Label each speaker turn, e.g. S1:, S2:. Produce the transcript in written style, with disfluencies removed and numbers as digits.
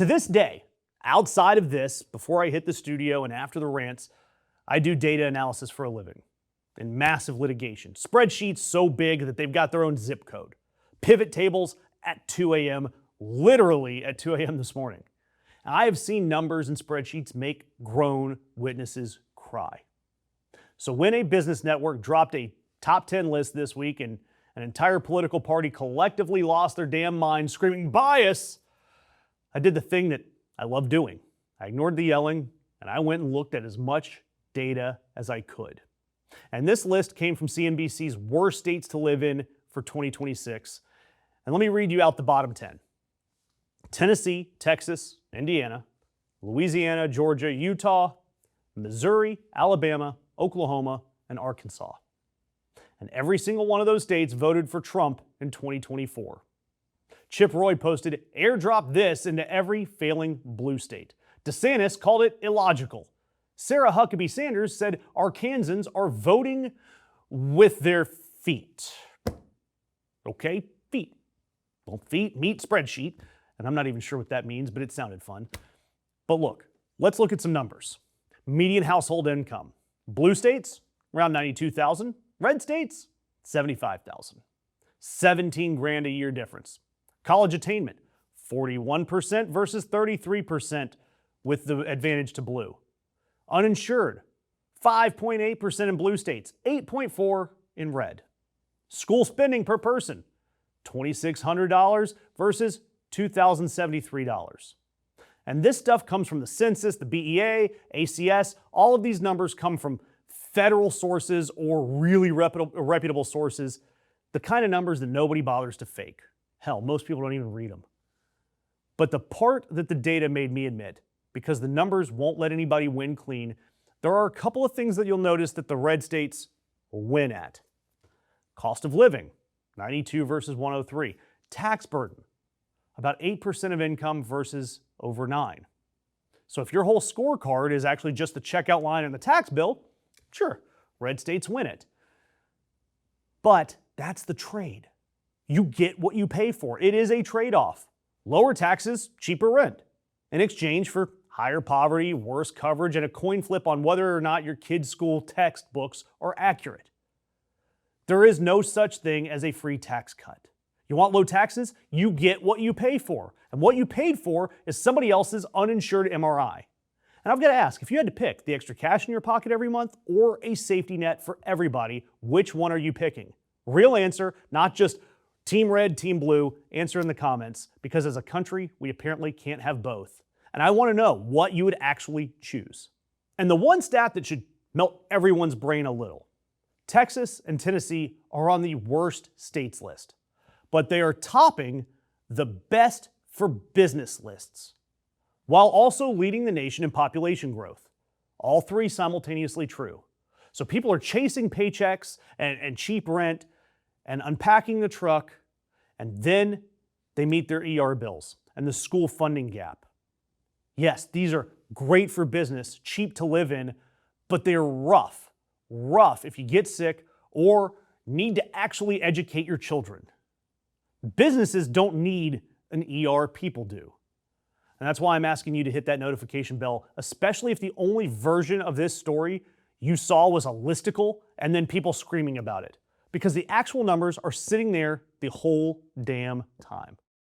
S1: To this day, outside of this, before I hit the studio and after the rants, I do data analysis for a living in massive litigation. Spreadsheets so big that they've got their own zip code. Pivot tables at 2 a.m., literally at 2 a.m. this morning. I have seen numbers and spreadsheets make grown witnesses cry. So when a business network dropped a top 10 list this week and an entire political party collectively lost their damn mind screaming bias, I did the thing that I love doing. I ignored the yelling and I went and looked at as much data as I could. And this list came from CNBC's worst states to live in for 2026. And let me read you out the bottom 10. Tennessee, Texas, Indiana, Louisiana, Georgia, Utah, Missouri, Alabama, Oklahoma, and Arkansas. And every single one of those states voted for Trump in 2024. Chip Roy posted, airdrop this into every failing blue state. DeSantis called it illogical. Sarah Huckabee Sanders said Arkansans are voting with their feet. Okay, feet. Well, feet, meat, spreadsheet. And I'm not even sure what that means, but it sounded fun. But look, let's look at some numbers. Median household income. Blue states, around 92,000. Red states, 75,000. 17 grand a year difference. College attainment, 41% versus 33% with the advantage to blue. Uninsured, 5.8% in blue states, 8.4% in red. School spending per person, $2,600 versus $2,073. And this stuff comes from the census, the BEA, ACS. All of these numbers come from federal sources or really reputable sources, the kind of numbers that nobody bothers to fake. Hell, most people don't even read them. But the part that the data made me admit, because the numbers won't let anybody win clean, there are a couple of things that you'll notice that the red states win at. Cost of living, 92 versus 103. Tax burden, about 8% of income versus over 9. So if your whole scorecard is actually just the checkout line and the tax bill, sure, red states win it. But that's the trade. You get what you pay for. It is a trade-off. Lower taxes, cheaper rent, in exchange for higher poverty, worse coverage, and a coin flip on whether or not your kid's school textbooks are accurate. There is no such thing as a free tax cut. You want low taxes? You get what you pay for. And what you paid for is somebody else's uninsured MRI. And I've got to ask, if you had to pick the extra cash in your pocket every month or a safety net for everybody, which one are you picking? Real answer, not just team red, team blue. Answer in the comments, because as a country, we apparently can't have both. And I want to know what you would actually choose. And the one stat that should melt everyone's brain a little. Texas and Tennessee are on the worst states list, but they are topping the best for business lists, while also leading the nation in population growth. All three simultaneously true. So people are chasing paychecks and cheap rent and unpacking the truck, and then they meet their ER bills and the school funding gap. Yes, these are great for business, cheap to live in, but they're rough if you get sick or need to actually educate your children. Businesses don't need an ER, people do. And that's why I'm asking you to hit that notification bell, especially if the only version of this story you saw was a listicle and then people screaming about it. Because the actual numbers are sitting there the whole damn time.